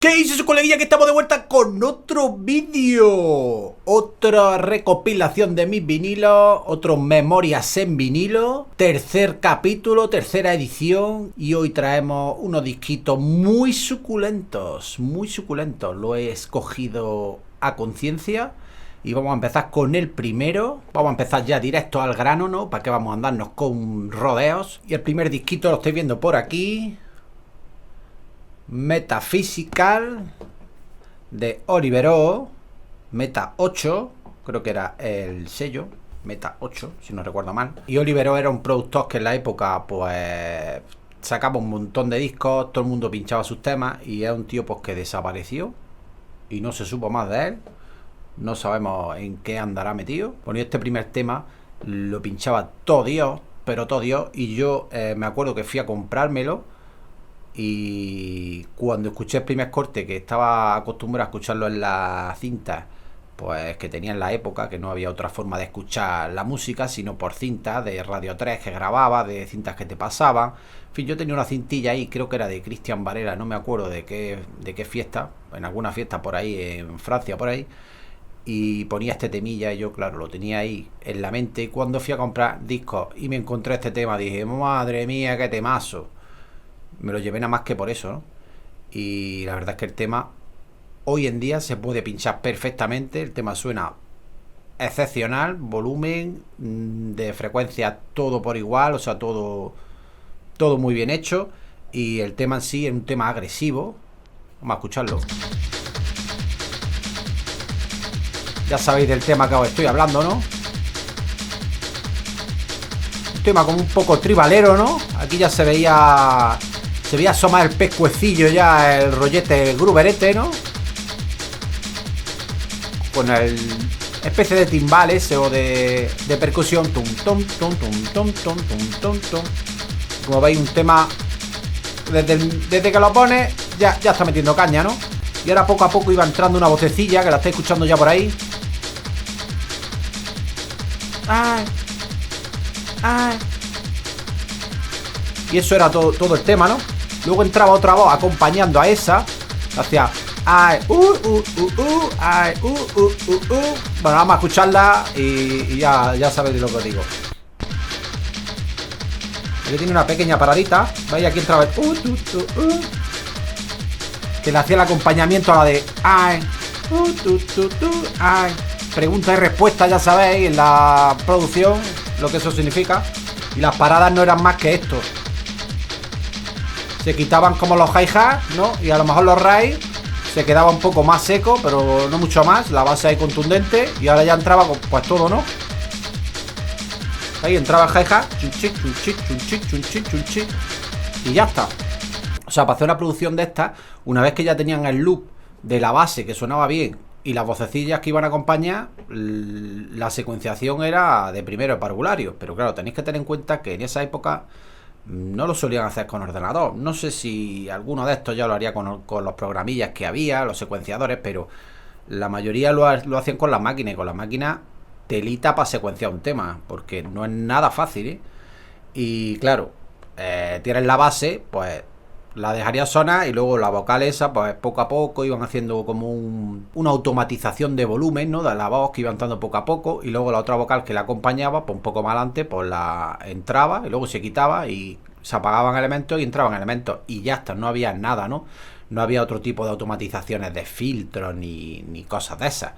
¿Qué dice su coleguilla? Que estamos de vuelta con otro vídeo. Otra recopilación de mis vinilos. Otros memorias en vinilo. Tercer capítulo, tercera edición. Y hoy traemos unos disquitos muy suculentos. Muy suculentos. Lo he escogido a conciencia. Y vamos a empezar con el primero. Vamos a empezar ya directo al grano, ¿no? ¿Para qué vamos a andarnos con rodeos? Y el primer disquito lo estoy viendo por aquí. Metaphysical de Oliver O. Meta 8, creo que era el sello. Meta 8, si no recuerdo mal. Y Oliver O era un productor que en la época pues sacaba un montón de discos, todo el mundo pinchaba sus temas. Y es un tío pues que desapareció y no se supo más de él. No sabemos en qué andará metido. Bueno, y este primer tema lo pinchaba todo Dios, pero todo Dios. Y yo me acuerdo que fui a comprármelo. Y cuando escuché el primer corte, que estaba acostumbrado a escucharlo en la cinta, pues que tenía en la época, que no había otra forma de escuchar la música sino por cinta de Radio 3 que grababa, de cintas que te pasaban. En fin, yo tenía una cintilla ahí, creo que era de Cristian Varela, no me acuerdo de qué fiesta, en alguna fiesta por ahí en Francia, por ahí, y ponía este temilla y yo, claro, lo tenía ahí en la mente. Y cuando fui a comprar discos y me encontré este tema, dije, madre mía, qué temazo. Me lo llevé nada más que por eso, ¿no? Y la verdad es que el tema hoy en día se puede pinchar perfectamente. El tema suena excepcional, volumen, de frecuencia todo por igual, o sea, todo muy bien hecho. Y el tema en sí es un tema agresivo. Vamos a escucharlo. Ya sabéis del tema que os estoy hablando, ¿no? Un tema como un poco tribalero, ¿no? Aquí ya se veía asomar el pescuecillo ya, el rollete, el gruberete, ¿no? Con el especie de timbal ese o de percusión. Tum, tum, tum, tum, tum, tum, tum, tum, tum. Como veis, un tema desde que lo pone ya está metiendo caña, ¿no? Y ahora poco a poco iba entrando una vocecilla que la estáis escuchando ya por ahí. Ay, ay. Y eso era todo el tema, ¿no? Luego entraba otra voz acompañando a esa. Hacía ay, ay, Bueno, vamos a escucharla y ya sabéis de lo que os digo. Aquí tiene una pequeña paradita. ¿Veis? Aquí entraba el que le hacía el acompañamiento a la de ay, ay. Pregunta y respuesta, ya sabéis, en la producción, lo que eso significa. Y las paradas no eran más que esto. Se quitaban como los hi-hats, ¿no? Y a lo mejor los rails se quedaba un poco más seco, pero no mucho más. La base ahí contundente. Y ahora ya entraba pues todo, ¿no? Ahí entraba el hi-hat. Chunchic, chunchic, chunchic, chunchic, chunchic. Y ya está. O sea, para hacer una producción de estas, una vez que ya tenían el loop de la base que sonaba bien y las vocecillas que iban a acompañar, la secuenciación era de primero parvulario. Pero claro, tenéis que tener en cuenta que en esa época no lo solían hacer con ordenador. No sé si alguno de estos ya lo haría con los programillas que había, los secuenciadores, pero la mayoría lo hacían con las máquinas. Y con las máquinas telita para secuenciar un tema, porque no es nada fácil, ¿eh? Y claro, tienes la base, pues la dejaría sonar y luego la vocal esa, pues poco a poco iban haciendo como una automatización de volumen, ¿no? De la voz que iba entrando poco a poco, y luego la otra vocal que la acompañaba, pues un poco más adelante, pues la entraba y luego se quitaba y se apagaban elementos y entraban elementos y ya está, no había nada, ¿no? No había otro tipo de automatizaciones de filtros ni cosas de esas.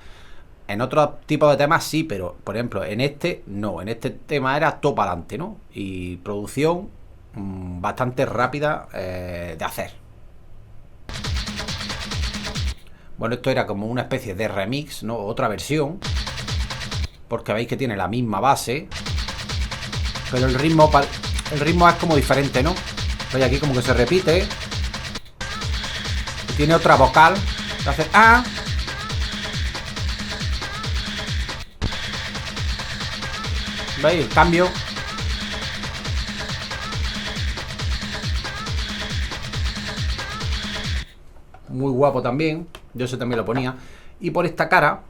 En otros tipos de temas sí, pero por ejemplo en este no, en este tema era todo para adelante, ¿no? Y producción bastante rápida de hacer. Bueno, esto era como una especie de remix, ¿no? Otra versión, porque veis que tiene la misma base, pero el ritmo es como diferente, ¿no? Veis aquí como que se repite. Y tiene otra vocal que hace ah. ¿Veis el cambio? Muy guapo también. Yo ese también lo ponía. Y por esta cara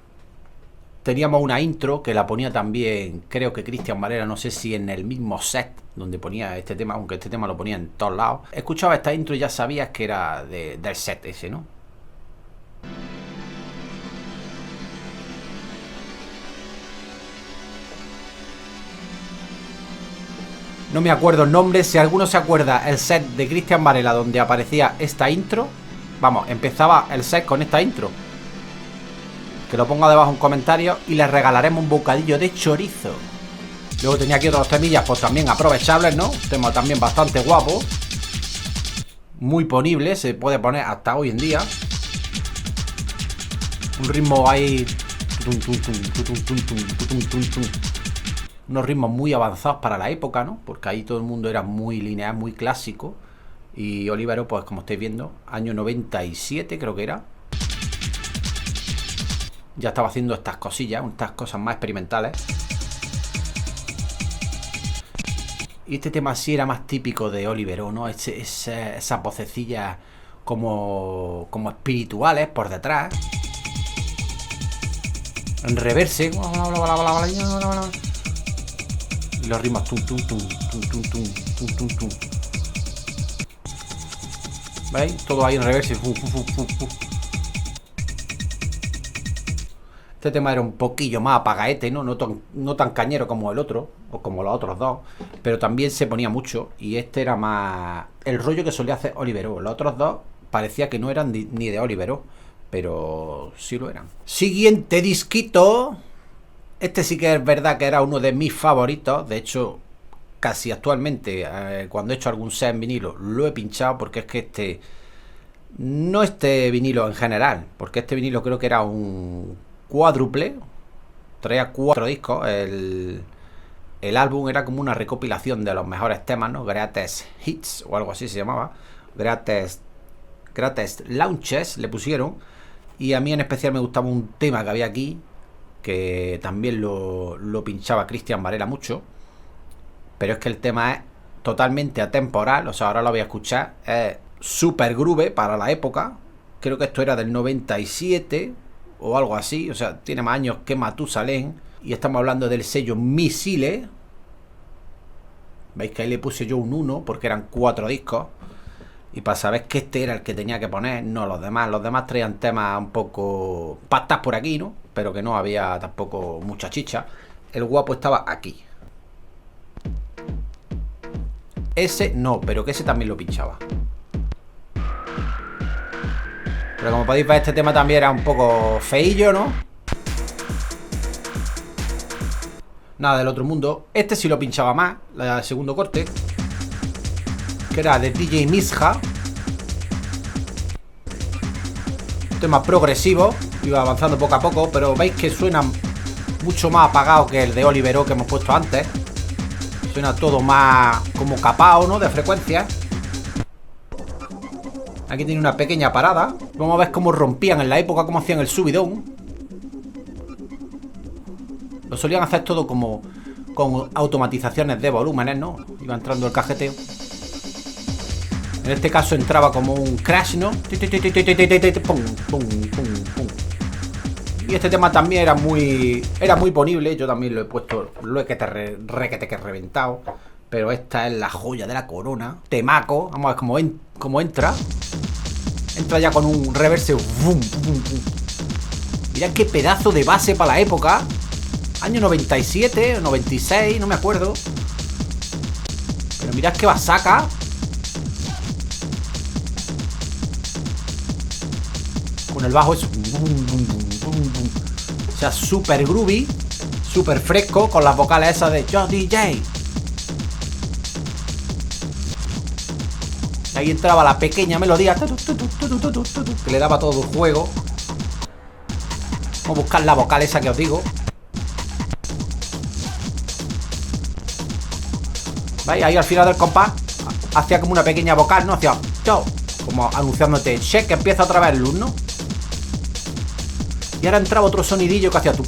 teníamos una intro que la ponía también, creo que Cristian Varela, no sé si en el mismo set donde ponía este tema, aunque este tema lo ponía en todos lados. Escuchaba esta intro y ya sabías que era del set ese, ¿no? No me acuerdo el nombre. Si alguno se acuerda el set de Cristian Varela donde aparecía esta intro, vamos, empezaba el set con esta intro, que lo ponga debajo en comentarios y les regalaremos un bocadillo de chorizo. Luego tenía aquí otros temillas, pues también aprovechables, ¿no? Un tema también bastante guapo, muy ponible, se puede poner hasta hoy en día. Un ritmo ahí, unos ritmos muy avanzados para la época, ¿no? Porque ahí todo el mundo era muy lineal, muy clásico. Y Olivero, pues como estáis viendo, año 97 creo que era, ya estaba haciendo estas cosillas, estas cosas más experimentales. Y este tema sí era más típico de Olivero, ¿no? Esas vocecillas como espirituales por detrás, en reverse, y los ritmos tum tum tum tum tum tum tum tum tum. ¿Veis? Todo ahí en reverse. Este tema era un poquillo más apagaete, ¿no? No tan cañero como el otro, o como los otros dos, pero también se ponía mucho. Y este era más el rollo que solía hacer Olivero. Los otros dos parecía que no eran ni de Olivero, pero sí lo eran. Siguiente disquito. Este sí que es verdad que era uno de mis favoritos. De hecho, casi actualmente, cuando he hecho algún set en vinilo, lo he pinchado, porque es que no este vinilo en general, porque este vinilo creo que era un cuádruple, traía 4 discos. El álbum era como una recopilación de los mejores temas, ¿no? Greatest Hits o algo así se llamaba. Greatest Launches le pusieron. Y a mí en especial me gustaba un tema que había aquí, que también lo pinchaba Cristian Varela mucho, pero es que el tema es totalmente atemporal. O sea, ahora lo voy a escuchar. Es super groove para la época. Creo que esto era del 97 o algo así. O sea, tiene más años que Matusalén. Y estamos hablando del sello Missile. Veis que ahí le puse yo un 1 porque eran 4 discos. Y para saber que este era el que tenía que poner, no los demás. Los demás traían temas un poco pastas por aquí, ¿no? Pero que no había tampoco mucha chicha. El guapo estaba aquí. Ese no, pero que ese también lo pinchaba. Pero como podéis ver, este tema también era un poco feillo, ¿no? Nada del otro mundo. Este sí lo pinchaba más, el segundo corte, que era de DJ Misha. Un tema progresivo, iba avanzando poco a poco, pero veis que suena mucho más apagado que el de Olivero que hemos puesto antes. Suena todo más como capao, ¿no? De frecuencia. Aquí tiene una pequeña parada. Vamos a ver cómo rompían en la época, cómo hacían el subidón. Lo solían hacer todo como con automatizaciones de volúmenes, ¿no? Iba entrando el cajeteo. En este caso entraba como un crash, ¿no? Pum, pum, pum, pum. Y este tema también era muy ponible. Yo también lo he puesto, lo he que reventado. Pero esta es la joya de la corona. Temaco. Vamos a ver cómo entra. Entra ya con un reverse. Mirad qué pedazo de base para la época. Año 97 o 96, no me acuerdo. Pero mirad qué basaca. Con el bajo es... O sea, super groovy, super fresco, con las vocales esas de Yo DJ. Ahí entraba la pequeña melodía que le daba todo el juego. Vamos a buscar la vocal esa que os digo. ¿Veis? Ahí al final del compás hacía como una pequeña vocal, ¿no? Hacía yo, como anunciándote, check, que empieza otra vez el luz, ¿no? Y ahora entraba otro sonidillo que hacía tu.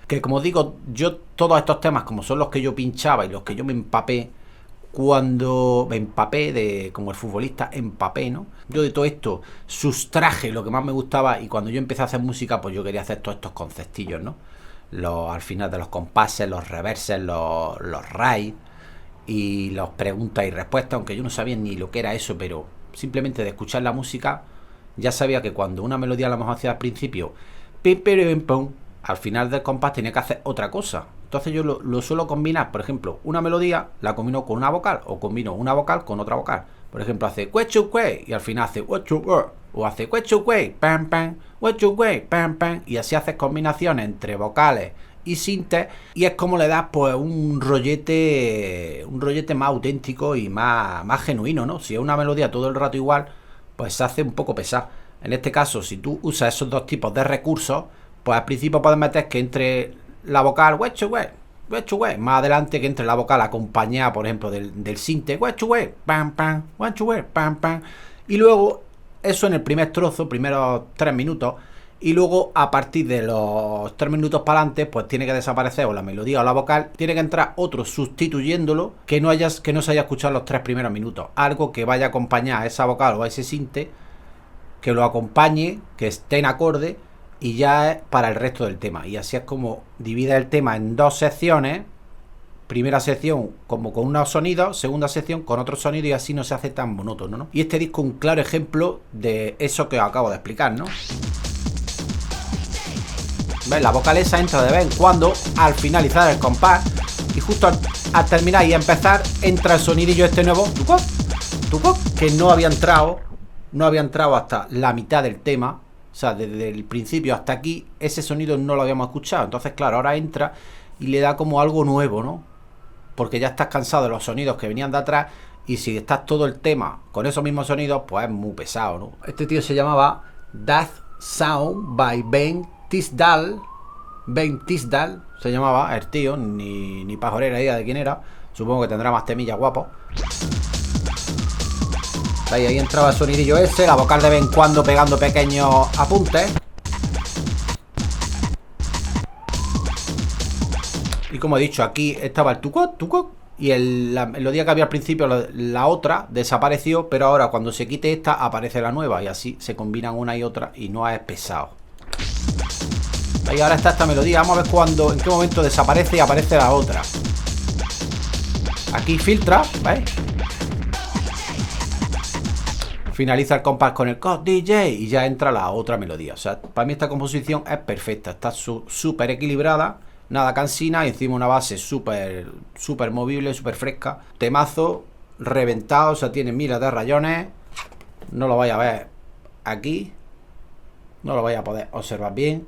Que como digo, yo todos estos temas, como son los que yo pinchaba y los que yo me empapé, cuando me empapé como el futbolista empapé, ¿no? Yo de todo esto sustraje lo que más me gustaba, y cuando yo empecé a hacer música, pues yo quería hacer todos estos conceptillos, ¿no? Al final de los compases, los reverses, los raids y los preguntas y respuestas, aunque yo no sabía ni lo que era eso, pero simplemente de escuchar la música ya sabía que cuando una melodía a lo mejor hacía al principio pim, pim, pum, al final del compás tenía que hacer otra cosa, Entonces yo lo suelo combinar, por ejemplo, una melodía la combino con una vocal o combino una vocal con otra vocal. Por ejemplo, hace cuechuque y al final hace o hace cuechuque, pam pam, cuechuque, pam pam, y así haces combinaciones entre vocales y sintes y es como le das pues un rollete más auténtico y más genuino, ¿no? Si es una melodía todo el rato igual, pues se hace un poco pesado. En este caso, si tú usas esos dos tipos de recursos, pues al principio puedes meter que entre la vocal más adelante que entre la vocal acompañada, por ejemplo, del sinte pam pam, pam pam, y luego eso en el primer trozo, primeros 3 minutos, y luego a partir de los 3 minutos para adelante pues tiene que desaparecer o la melodía o la vocal, tiene que entrar otro sustituyéndolo que no se haya escuchado los 3 primeros minutos, algo que vaya a acompañar a esa vocal o a ese sinte, que lo acompañe, que esté en acorde y ya es para el resto del tema. Y así es como divide el tema en 2 secciones. Primera sección como con unos sonidos, segunda sección con otros sonidos, y así no se hace tan monótono, ¿no? Y este disco es un claro ejemplo de eso que os acabo de explicar, ¿no? ¿Ves? La vocal esa entra de vez en cuando al finalizar el compás y justo al terminar y empezar entra el sonidillo este nuevo, que no había entrado hasta la mitad del tema. O sea, desde el principio hasta aquí ese sonido no lo habíamos escuchado. Entonces, claro, ahora entra y le da como algo nuevo, ¿no? Porque ya estás cansado de los sonidos que venían de atrás, y si estás todo el tema con esos mismos sonidos, pues es muy pesado, ¿no? Este tío se llamaba Death Sound by Ben Tisdall. Ben Tisdall se llamaba el tío, ni pajorera idea de quién era. Supongo que tendrá más temillas guapo. Ahí entraba el sonidillo ese, la vocal de vez en cuando pegando pequeños apuntes. Y como he dicho, aquí estaba el tucot, y la melodía que había al principio, la otra, desapareció, pero ahora cuando se quite esta aparece la nueva y así se combinan una y otra y no es pesado. Ahí ahora está esta melodía, vamos a ver en qué momento desaparece y aparece la otra. Aquí filtra, ¿veis? Finaliza el compás con el COD DJ y ya entra la otra melodía. O sea, para mí esta composición es perfecta, está súper equilibrada, nada cansina, y encima una base súper movible, súper fresca. Temazo, reventado, o sea, tiene miles de rayones. No lo vais a ver aquí, no lo vais a poder observar bien,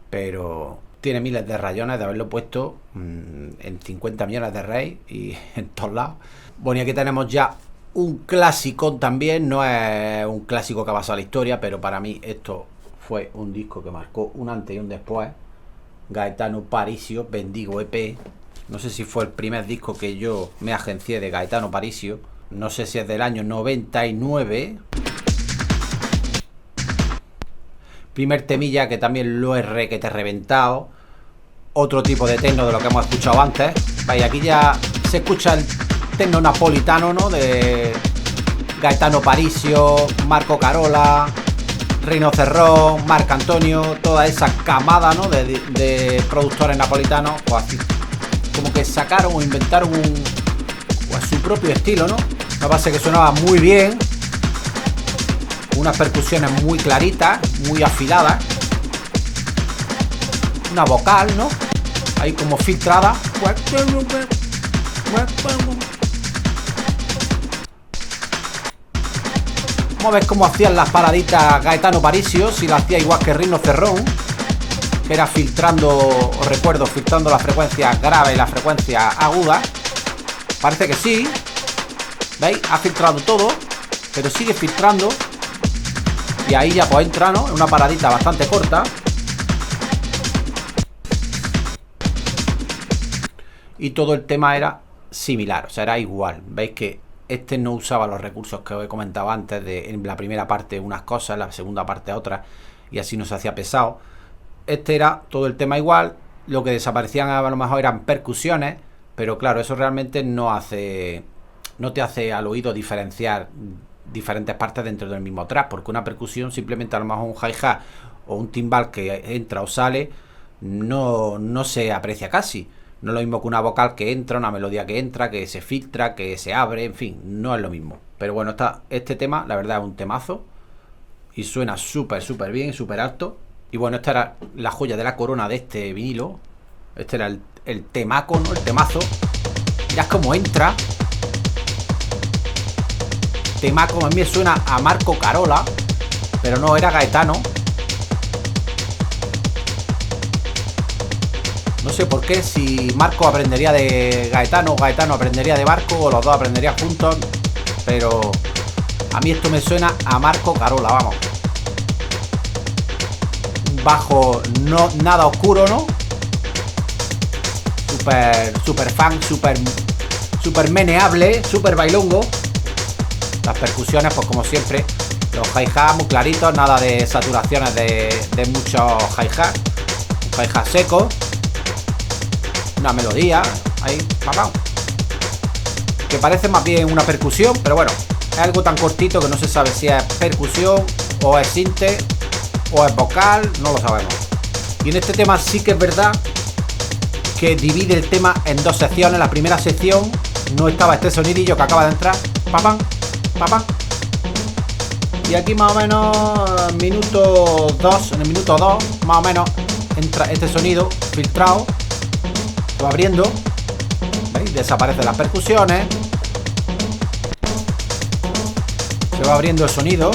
pero tiene miles de rayones de haberlo puesto en 50 millones de rey y en todos lados. Bueno, y aquí tenemos ya un clásico también, no es un clásico que ha pasado a la historia, pero para mí esto fue un disco que marcó un antes y un después. Gaetano Parisio, Bendigo EP. No sé si fue el primer disco que yo me agencié de Gaetano Parisio. No sé si es del año 99. Primer temilla que también lo he requete reventado. Otro tipo de techno de lo que hemos escuchado antes. Vaya, aquí ya se escucha el techno napolitano, ¿no? De Gaetano Parisio, Marco Carola, Rino Cerrón, Marc Antonio, toda esa camada, ¿no? de productores napolitanos, pues así, como que sacaron o inventaron pues su propio estilo, ¿no? Una base que sonaba muy bien, unas percusiones muy claritas, muy afiladas, una vocal, ¿no? Ahí como filtrada. Vamos a ver cómo hacían las paraditas Gaetano Parisio, si la hacía igual que Rino Cerrón, que era filtrando, os recuerdo, filtrando las frecuencias graves y las frecuencias agudas. Parece que sí. ¿Veis? Ha filtrado todo, pero sigue filtrando. Y ahí ya pues entra, ¿no? En una paradita bastante corta. Y todo el tema era similar, o sea, era igual. Veis que este no usaba los recursos que os he comentado antes, de en la primera parte unas cosas, en la segunda parte otras, y así no se hacía pesado. Este era todo el tema igual, lo que desaparecían a lo mejor eran percusiones, pero claro, eso realmente no te hace al oído diferenciar diferentes partes dentro del mismo track, porque una percusión simplemente a lo mejor un hi-hat o un timbal que entra o sale no se aprecia casi. No es lo mismo que una vocal que entra, una melodía que entra, que se filtra, que se abre, en fin, no es lo mismo. Pero bueno, este tema, la verdad, es un temazo y suena súper bien, súper alto. Y bueno, esta era la joya de la corona de este vinilo. Este era el temaco, ¿no? El temazo. Mirad cómo entra. Temaco, a mí me suena a Marco Carola, pero no, era Gaetano. No sé por qué, si Marco aprendería de Gaetano, Gaetano aprendería de Marco, o los dos aprenderían juntos. Pero a mí esto me suena a Marco Carola, vamos. Un bajo no nada oscuro, ¿no? Super fan, super meneable, super bailongo. Las percusiones, pues como siempre, los hi-hat muy claritos, nada de saturaciones de muchos hi-hat. Un hi-hat seco. Una melodía, ahí, papá. Que parece más bien una percusión, pero bueno, es algo tan cortito que no se sabe si es percusión, o es sinte, o es vocal, no lo sabemos. Y en este tema sí que es verdad que divide el tema en dos secciones. La primera sección no estaba este sonidillo que acaba de entrar, papá, papá. Y aquí más o menos minuto 2, en el minuto 2 más o menos entra este sonido filtrado. Va abriendo, ¿veis? Desaparecen las percusiones. Se va abriendo el sonido.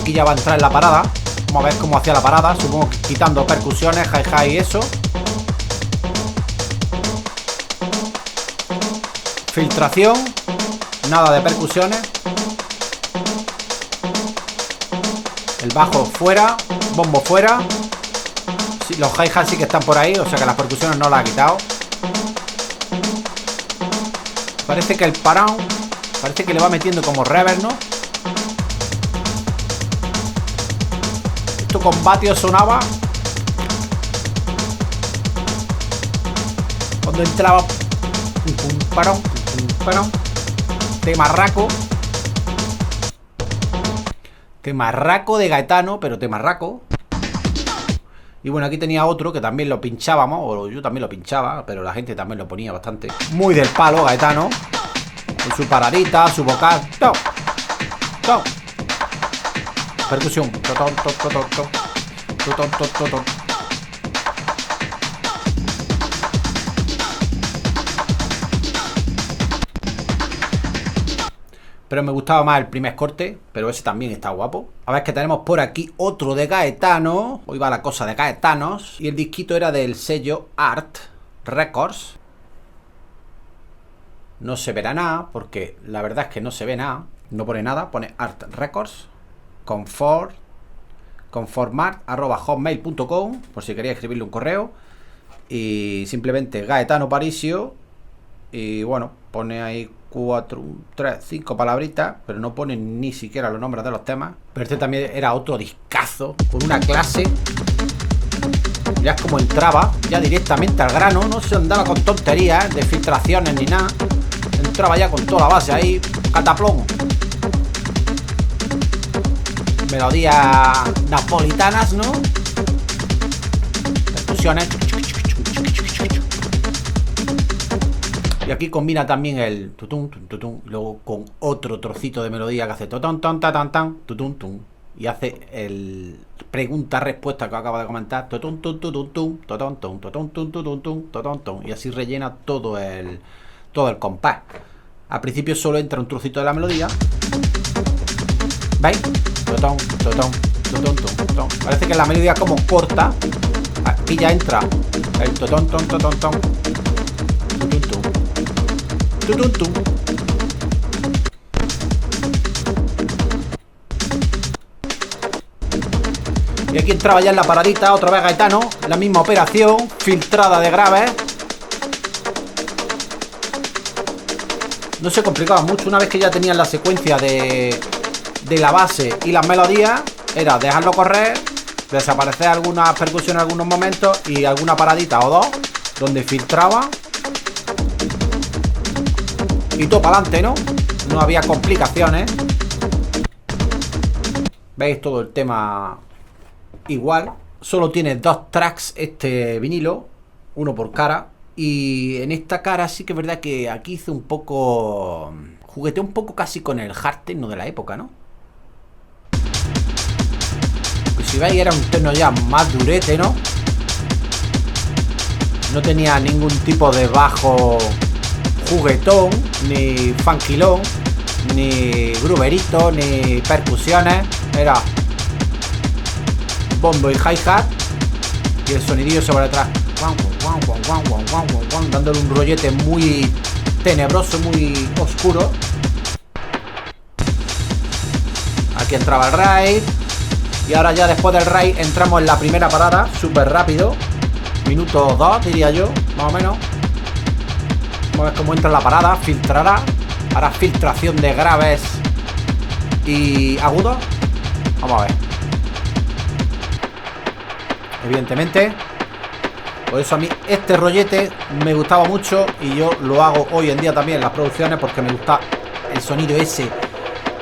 Aquí ya va a entrar en la parada. Vamos a ver cómo hacía la parada. Supongo que quitando percusiones, hi-hat y eso. Filtración. Nada de percusiones. El bajo fuera. Bombo fuera. Sí, los hi-hat sí que están por ahí. O sea que las percusiones no las ha quitado. Parece que el parón, parece que le va metiendo como reverb, ¿no? Esto con vatio sonaba cuando entraba un parón. Temarraco de Gaetano, pero temarraco. Y bueno, aquí tenía otro que también lo pinchábamos, o yo también lo pinchaba, pero la gente también lo ponía bastante. Muy del palo, Gaetano. Con su paradita, su vocal. ¡Tom! ¡Tom! Percusión. ¡Tom, tom, tom, tom, tom! ¡Tom, tom, tom, tom! Pero me gustaba más el primer corte, pero ese también está guapo. A ver que tenemos por aquí otro de Gaetano. Hoy va la cosa de Gaetanos. Y el disquito era del sello Art Records. No se verá nada, porque la verdad es que no se ve nada. No pone nada, pone Art Records. Conformart@hotmail.com, por si quería escribirle un correo. Y simplemente Gaetano Parisio. Y bueno, pone ahí 4, 3, 5 palabritas, pero no pone ni siquiera los nombres de los temas. Pero este también era otro discazo, con una clase. Mirad cómo entraba, ya directamente al grano. No se andaba con tonterías de filtraciones ni nada. Entraba ya con toda la base ahí, cataplón. Melodías napolitanas, ¿no? Percusiones. Y aquí combina también el tutum, tum, tutum, luego con otro trocito de melodía que hace toton, ton, tan, tan, tutum, tum. Y hace el pregunta-respuesta que acaba de comentar. Toton, tum, tutum, tum, toton, tum, toton, tum, tutum, tum, toton, tum. Y así rellena todo el compás. Al principio solo entra un trocito de la melodía. ¿Veis? Toton, toton, toton, toton, toton. Parece que la melodía como corta. Aquí ya entra el toton, ton, toton, ton. Tutum, tum. Tutum, tum. Y aquí entraba ya en la paradita, otra vez Gaetano, la misma operación, filtrada de graves. No se complicaba mucho, una vez que ya tenían la secuencia de la base y las melodías, era dejarlo correr, desaparecer algunas percusiones en algunos momentos y alguna paradita o dos, donde filtraba. Y todo para adelante, ¿no? No había complicaciones. ¿Veis? Todo el tema igual. Solo tiene 2 tracks este vinilo. Uno por cara. Y en esta cara sí que es verdad que aquí hice un poco... Jugueteé un poco casi con el hard techno de la época, ¿no? Pues si veis era un techno ya más durete, ¿no? No tenía ningún tipo de bajo juguetón, ni funkilón, ni gruberito, ni percusiones. Era bombo y hi-hat y el sonidillo sobre atrás, dándole un rollete muy tenebroso, muy oscuro. Aquí entraba el raid. Y ahora ya después del raid entramos en la primera parada, súper rápido. Minuto 2, diría yo, más o menos. Vamos a ver cómo entra la parada. Filtrará. Hará filtración de graves y agudos. Vamos a ver. Evidentemente. Por eso a mí este rollete me gustaba mucho. Y yo lo hago hoy en día también en las producciones, porque me gusta el sonido ese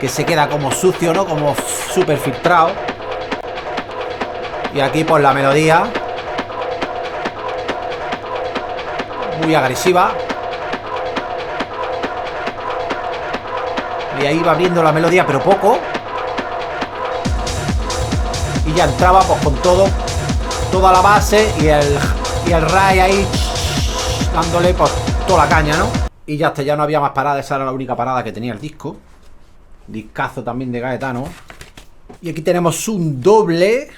que se queda como sucio, ¿no? Como súper filtrado. Y aquí pues la melodía muy agresiva. Y ahí va abriendo la melodía, pero poco. Y ya entraba pues con todo, toda la base y el ray ahí dándole pues toda la caña, ¿no? Y ya hasta ya no había más paradas. Esa era la única parada que tenía el disco. Discazo también de Gaetano. Y aquí tenemos un doble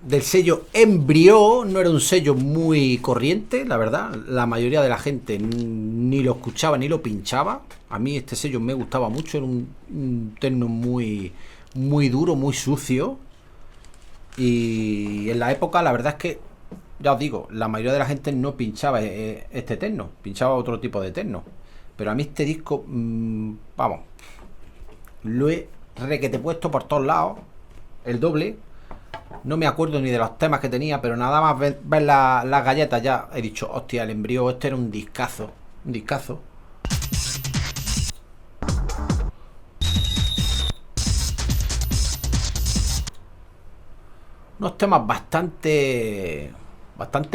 del sello Embryo. No era un sello muy corriente, la verdad. La mayoría de la gente ni lo escuchaba ni lo pinchaba. A mí este sello me gustaba mucho. Era un techno muy, muy duro, muy sucio. Y en la época la verdad es que, ya os digo, la mayoría de la gente no pinchaba este techno. Pinchaba otro tipo de techno. Pero a mí este disco, vamos, lo he requete puesto por todos lados. El doble. No me acuerdo ni de los temas que tenía, pero nada más ver las galletas ya he dicho, hostia, el Embryo, este era un discazo. Un discazo. Unos temas bastante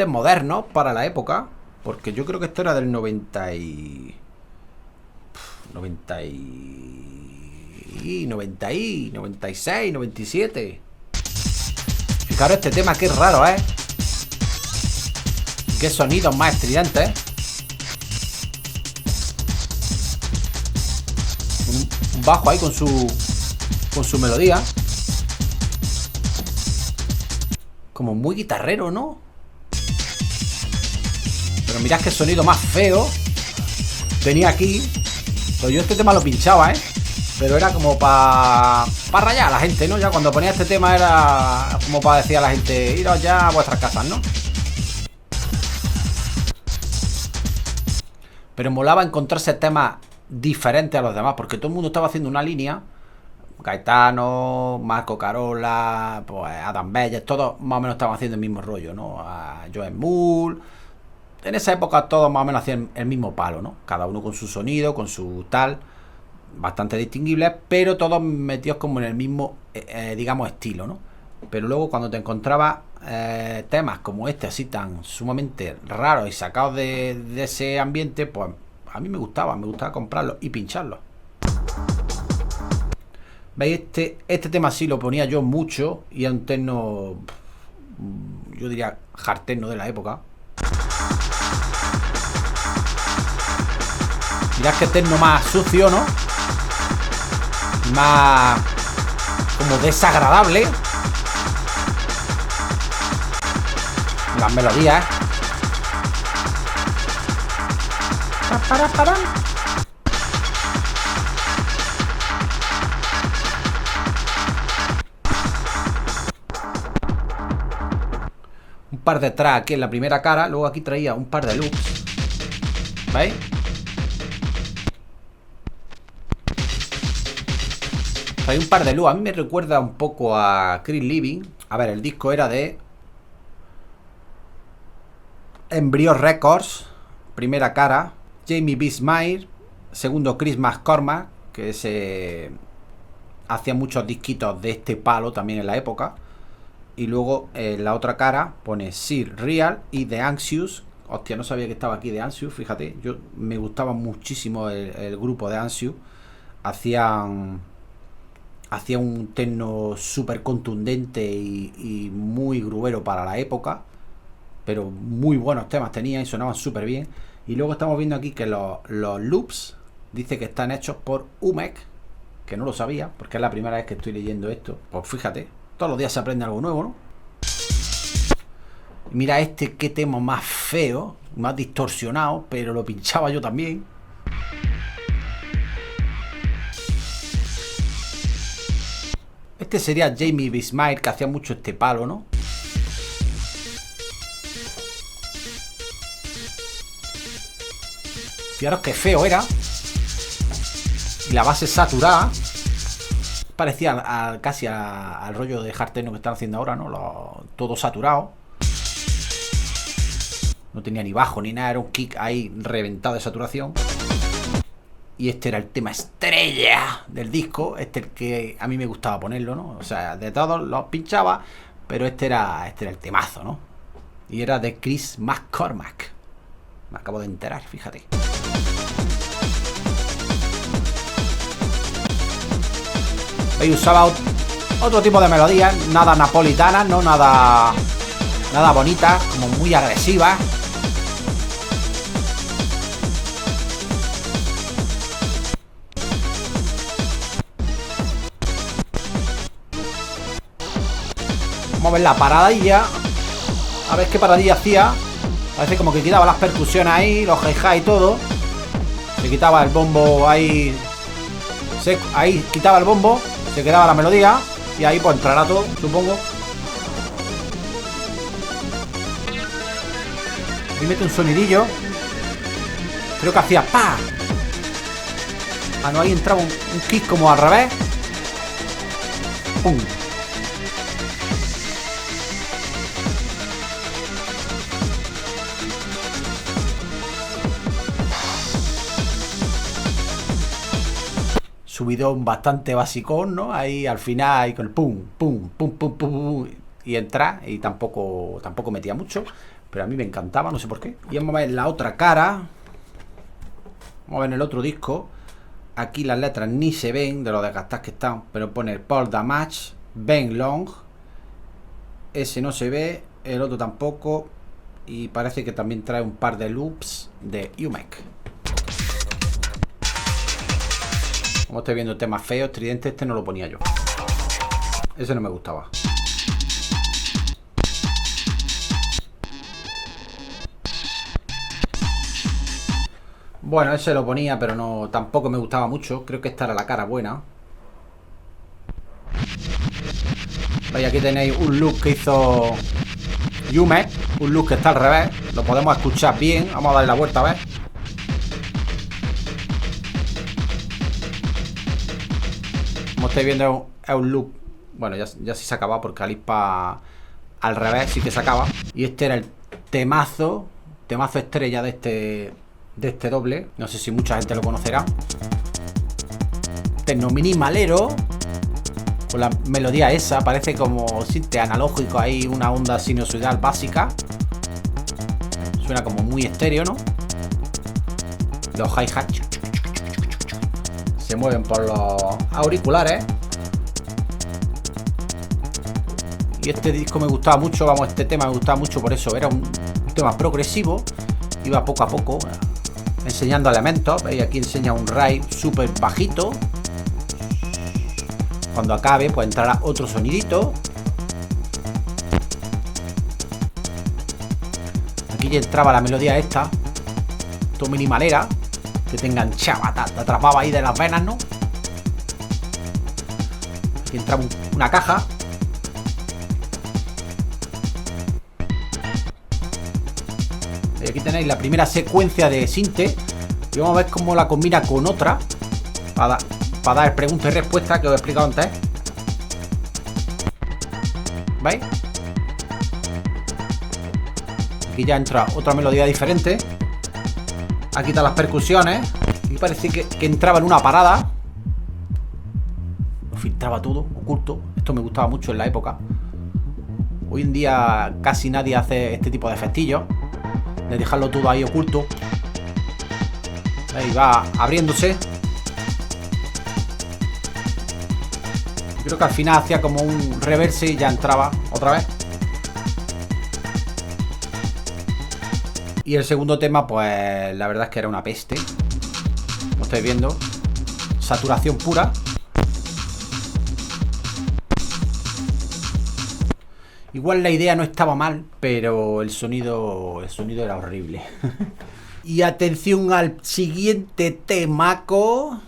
modernos para la época, porque yo creo que esto era del 90 y 96, 97. Fijaros este tema, que es raro, ¿eh? Qué sonidos más estridentes, ¿eh? Un bajo ahí con su melodía. Como muy guitarrero, ¿no? Pero mirad qué sonido más feo tenía aquí. Pues yo este tema lo pinchaba, ¿eh? Pero era como para rayar a la gente, ¿no? Ya cuando ponía este tema era como para decir a la gente, iros ya a vuestras casas, ¿no? Pero molaba encontrarse temas diferentes a los demás, porque todo el mundo estaba haciendo una línea. Gaetano, Marco Carola, pues Adam Belles, todos más o menos estaban haciendo el mismo rollo, ¿no? A Joel Moore. En esa época todos más o menos hacían el mismo palo, ¿no? Cada uno con su sonido, con su tal, bastante distinguibles, pero todos metidos como en el mismo, digamos, estilo, ¿no? Pero luego cuando te encontrabas temas como este, así tan sumamente raros y sacados de ese ambiente, pues a mí me gustaba comprarlos y pincharlos. ¿Veis? Este tema sí lo ponía yo mucho y es un techno, yo diría, hard techno de la época. Mirad que techno más sucio, ¿no? Más como desagradable. Las melodías, para. Un par de tracks aquí en la primera cara. Luego aquí traía un par de loops. ¿Veis? Hay un par de loops. A mí me recuerda un poco a Chris Living. A ver, el disco era de Embryo Records. Primera cara, Jamie B. Smyre. Segundo, Chris McCormack, que se hacía muchos disquitos de este palo también en la época. Y luego en la otra cara pone Sir Real y The Anxious. Hostia, no sabía que estaba aquí The Anxious, fíjate. Yo me gustaba muchísimo el grupo de Anxious. Hacían un techno súper contundente y muy grubero para la época. pero muy buenos temas tenían y sonaban súper bien. Y luego estamos viendo aquí que los loops dice que están hechos por UMEK, que no lo sabía, porque es la primera vez que estoy leyendo esto. Pues fíjate, todos los días se aprende algo nuevo, ¿no? Y mira este, qué tema más feo, más distorsionado, pero lo pinchaba yo también. Este sería Jamie Bismail, que hacía mucho este palo, ¿no? Fijaros qué feo era. Y la base saturada. Parecía casi al rollo de hard techno que están haciendo ahora, ¿no? Todo saturado. No tenía ni bajo ni nada, era un kick ahí reventado de saturación. Y este era el tema estrella del disco. Este es el que a mí me gustaba ponerlo, ¿no? O sea, de todos los pinchaba, pero este era el temazo, ¿no? Y era de Chris McCormack. Me acabo de enterar, fíjate. Ahí usaba otro tipo de melodías, nada napolitanas, no nada bonitas, como muy agresivas. Vamos a ver la paradilla. A ver qué paradilla hacía. Parece como que quitaba las percusiones ahí, los hi-hat y todo. Se quitaba el bombo ahí. Ahí quitaba el bombo. Se quedaba la melodía. Y ahí pues entrará todo, supongo. Y mete un sonidillo. Creo que hacía ¡pa! Ah, no, ahí entraba un kick como al revés. ¡Pum! Subidón bastante basicón, ¿no? Ahí al final, ahí con el pum, pum, pum, pum, pum, pum, y entra, y tampoco metía mucho, pero a mí me encantaba, no sé por qué. Y vamos a ver la otra cara. Vamos a ver en el otro disco. Aquí las letras ni se ven de lo desgastadas que están, pero pone Paul Damage, Ben Long. Ese no se ve, el otro tampoco. Y parece que también trae un par de loops de UMEK. Como estoy viendo temas feos, tridente, este no lo ponía yo. Ese no me gustaba. Bueno, ese lo ponía, pero no, tampoco me gustaba mucho. Creo que esta era la cara buena. Veis, aquí tenéis un loop que hizo UMEK. Un loop que está al revés. Lo podemos escuchar bien. Vamos a darle la vuelta a ver. Como estáis viendo, es un loop. Bueno, ya sí se acaba porque Alispa al revés sí que se acaba. Y este era el temazo estrella de este doble. No sé si mucha gente lo conocerá. Tecno minimalero. Con la melodía esa. Parece como sinte analógico ahí. Una onda sinusoidal básica. Suena como muy estéreo, ¿no? Los hi-hats se mueven por los auriculares. Y este disco me gustaba mucho. Vamos, este tema me gustaba mucho por eso. Era un tema progresivo. Iba poco a poco enseñando elementos. Veis, aquí enseña un ride súper bajito. Cuando acabe, pues entrará otro sonidito. Aquí ya entraba la melodía esta. Esto minimalera. Que te enganchaba, te atrapaba ahí de las venas, ¿no? Aquí entraba una caja. Y aquí tenéis la primera secuencia de sinte. Y vamos a ver cómo la combina con otra. Para dar pregunta y respuesta que os he explicado antes. ¿Veis? Aquí ya entra otra melodía diferente. Ha quitado las percusiones. Y parece que entraba en una parada. Lo filtraba todo, oculto. Esto me gustaba mucho en la época. Hoy en día casi nadie hace este tipo de efectillos. De dejarlo todo ahí oculto. Ahí va abriéndose. Creo que al final hacía como un reverse y ya entraba otra vez. Y el segundo tema, pues la verdad es que era una peste. Como estáis viendo, saturación pura. Igual la idea no estaba mal, pero el sonido era horrible. Y atención al siguiente temaco.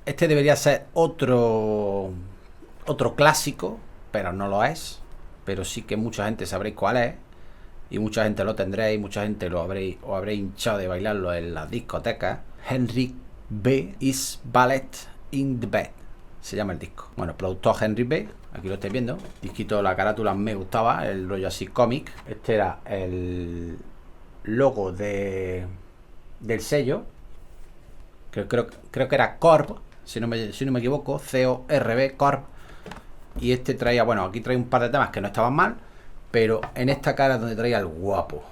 Este debería ser otro clásico, pero no lo es. Pero sí que mucha gente sabréis cuál es. Y mucha gente lo tendréis, mucha gente os habréis hinchado de bailarlo en las discotecas. Henry B. is Ballet in the Bed. Se llama el disco. Bueno, productor Henry B. Aquí lo estáis viendo. Disquito, la carátula me gustaba. El rollo así cómic. Este era el logo del sello. Creo que era Corp. Si no me equivoco. C-O-R-B, Corp. Y este traía, bueno, aquí trae un par de temas que no estaban mal. Pero en esta cara es donde traía el guapo.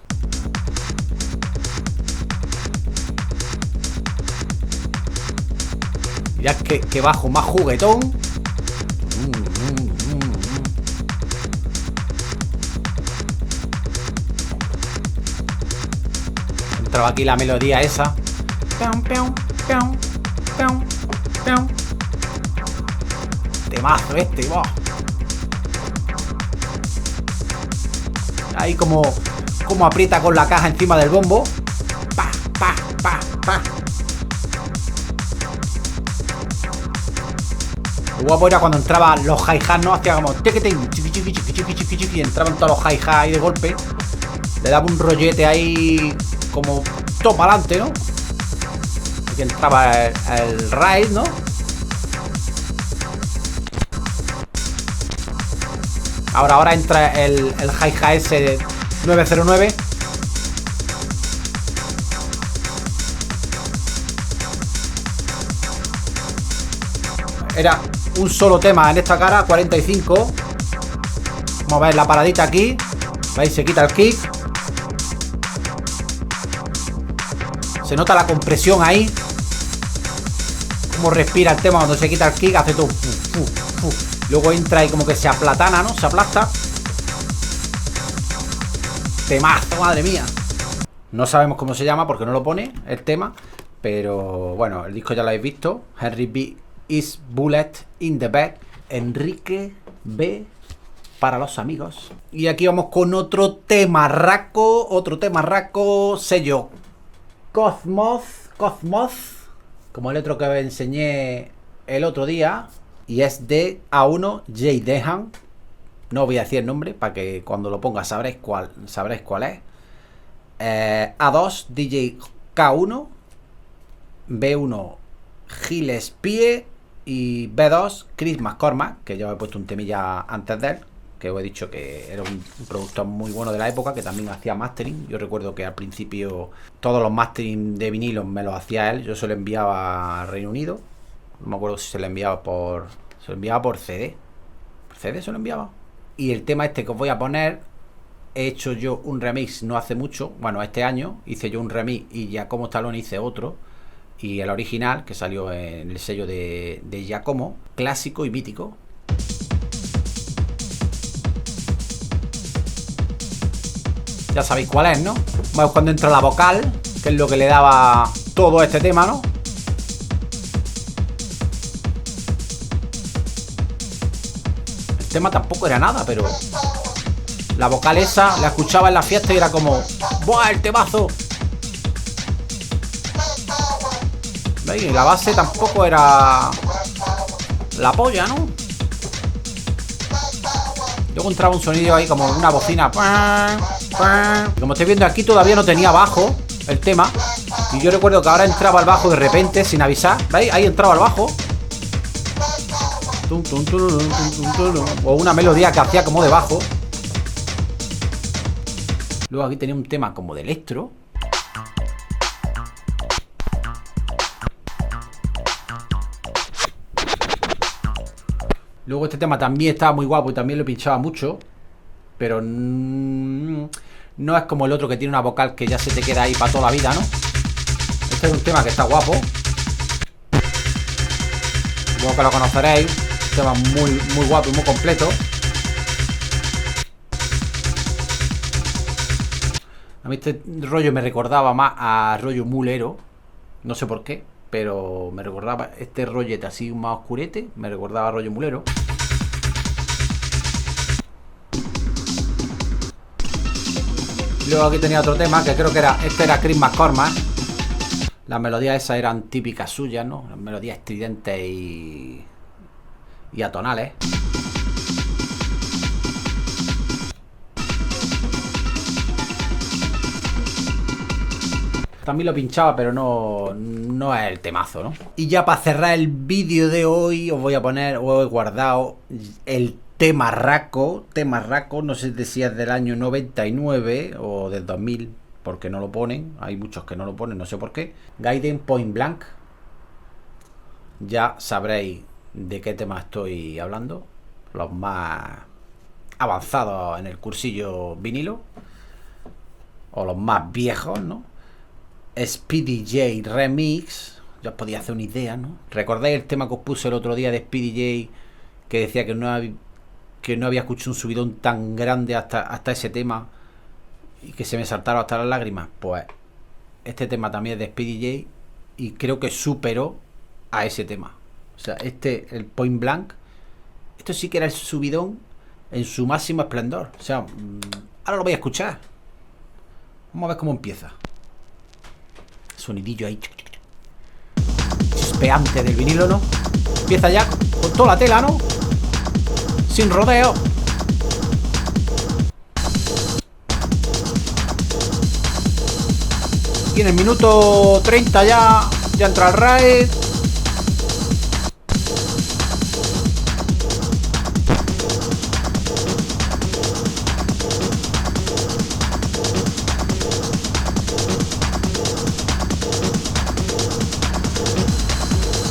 Mirad que bajo más juguetón. Entraba aquí la melodía esa. Temazo este, wow. Ahí como aprieta con la caja encima del bombo. Pa, pa, pa, pa. Lo guapo era cuando entraban los hi-hats, ¿no? Hacía como tiquitín, chiqui, chiqui, chiqui, chiqui, chiqui, chiqui, y entraban todos los hi-hats ahí de golpe. Le daba un rollete ahí como todo para adelante, ¿no? Aquí entraba el ride, ¿no? Ahora entra el hi-hat ese 909. Era un solo tema en esta cara, 45. Vamos a ver la paradita aquí. ¿Veis? Se quita el kick. Se nota la compresión ahí. Cómo respira el tema cuando se quita el kick. Hace todo. Luego entra y como que se aplatana, ¿no? Se aplasta. Temazo, madre mía. No sabemos cómo se llama porque no lo pone el tema. Pero bueno, el disco ya lo habéis visto. Henry B. is Bullet in the Bed. Enrique B. para los amigos. Y aquí vamos con otro temarraco. Sello Cosmos. Como el otro que os enseñé el otro día. Y es de A1 J. Dehan. No voy a decir el nombre para que cuando lo ponga sabréis cuál es. A2 DJ K1. B1 Gillespie. Y B2 Chris McCormack, que yo he puesto un temilla antes de él, que os he dicho que era un productor muy bueno de la época, que también hacía mastering. Yo recuerdo que al principio todos los mastering de vinilos me los hacía él. Yo se lo enviaba a Reino Unido. No me acuerdo si se lo enviaba por CD. ¿Por CD se lo enviaba? Y el tema este que os voy a poner, he hecho yo un remix no hace mucho. Bueno, este año hice yo un remix y Giacomo Stallone hice otro. Y el original, que salió en el sello de Giacomo, clásico y mítico. Ya sabéis cuál es, ¿no? Bueno, cuando entra la vocal, que es lo que le daba todo este tema, ¿no? El tema tampoco era nada, pero la vocal esa la escuchaba en la fiesta y era como ¡buah, el temazo! ¿Veis? La base tampoco era la polla, ¿no? Luego entraba un sonido ahí como una bocina. Y como estáis viendo aquí todavía no tenía bajo el tema. Y yo recuerdo que ahora entraba el bajo de repente sin avisar. ¿Veis? Ahí entraba el bajo. O una melodía que hacía como de bajo. Luego aquí tenía un tema como de electro. Luego este tema también estaba muy guapo y también lo pinchaba mucho. Pero no es como el otro que tiene una vocal que ya se te queda ahí para toda la vida, ¿no? Este es un tema que está guapo. Supongo que lo conoceréis. Un tema muy, muy guapo y muy completo. A mí este rollo me recordaba más a rollo mulero. No sé por qué, pero me recordaba este rollete así más oscurete. Me recordaba a rollo mulero. Luego aquí tenía otro tema que creo que era... Este era Chris McCormack. Las melodías esas eran típicas suyas, ¿no? Las melodías estridentes y atonales. También lo pinchaba, pero no es el temazo, ¿no? Y ya para cerrar el vídeo de hoy os voy a poner, os he guardado el tema Raco, no sé si es del año 99 o del 2000, porque no lo ponen, hay muchos que no lo ponen, no sé por qué. Gaiden Point Blank, ya sabréis de qué tema estoy hablando, los más avanzados en el cursillo vinilo, o los más viejos, ¿no? Speedy J Remix, ya os podía hacer una idea, ¿no? ¿Recordáis el tema que os puse el otro día de Speedy J, que decía que no había escuchado un subidón tan grande hasta ese tema y que se me saltaron hasta las lágrimas? Pues este tema también es de Speedy J y creo que superó a ese tema. O sea, el Point Blank, esto sí que era el subidón en su máximo esplendor. O sea, ahora lo voy a escuchar. Vamos a ver cómo empieza. Sonidillo ahí chispeante del vinilo, ¿no? Empieza ya con toda la tela, ¿no? Sin rodeo. Y en el minuto 30 ya entra el raid.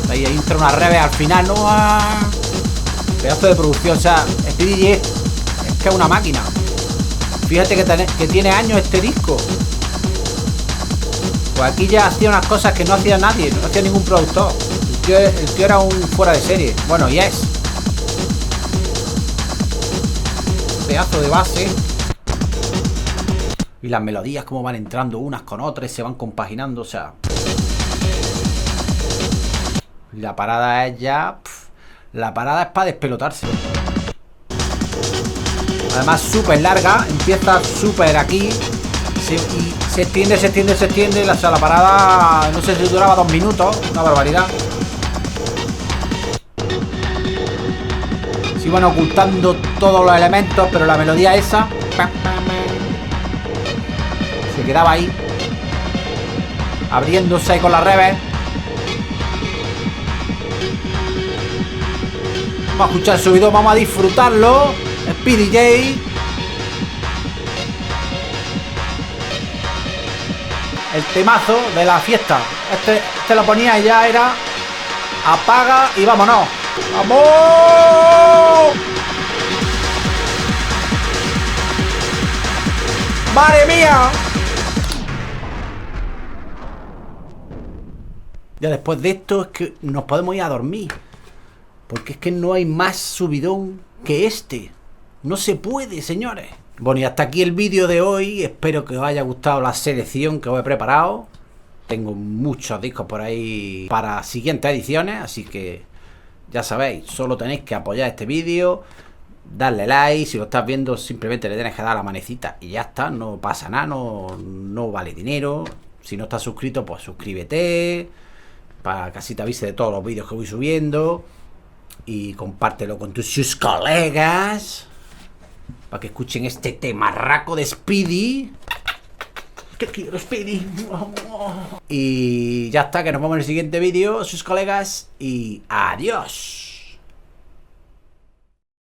Ahí entra una revés al final, ¿no? Pedazo de producción, o sea, Speedy J es que es una máquina. Fíjate que tiene años este disco. Pues aquí ya hacía unas cosas que no hacía nadie, no hacía ningún productor. El tío era un fuera de serie. Bueno, y es. Pedazo de base. Y las melodías como van entrando unas con otras, se van compaginando, o sea. La parada es ya... la parada es para despelotarse. Además súper larga. Empieza súper aquí. Y se extiende. O sea, la parada no sé si duraba 2 minutos. Una barbaridad. Se iban ocultando todos los elementos, pero la melodía esa se quedaba ahí, abriéndose ahí con la reverb. Vamos a escuchar el subidón, vamos a disfrutarlo. Speedy J. El temazo de la fiesta. Este lo ponía y ya era apaga y vámonos. ¡Vamos! ¡Madre mía! Ya después de esto es que nos podemos ir a dormir. Porque es que no hay más subidón que este. No se puede, señores. Bueno, y hasta aquí el vídeo de hoy. Espero que os haya gustado la selección que os he preparado. Tengo muchos discos por ahí para siguientes ediciones. Así que ya sabéis, solo tenéis que apoyar este vídeo, darle like. Si lo estás viendo, simplemente le tienes que dar a la manecita y ya está. No pasa nada, no vale dinero. Si no estás suscrito, pues suscríbete, para que así te avise de todos los vídeos que voy subiendo. Y compártelo con tus colegas para que escuchen este temarraco de Speedy. Que quiero Speedy. Y ya está, que nos vemos en el siguiente vídeo, sus colegas. Y adiós.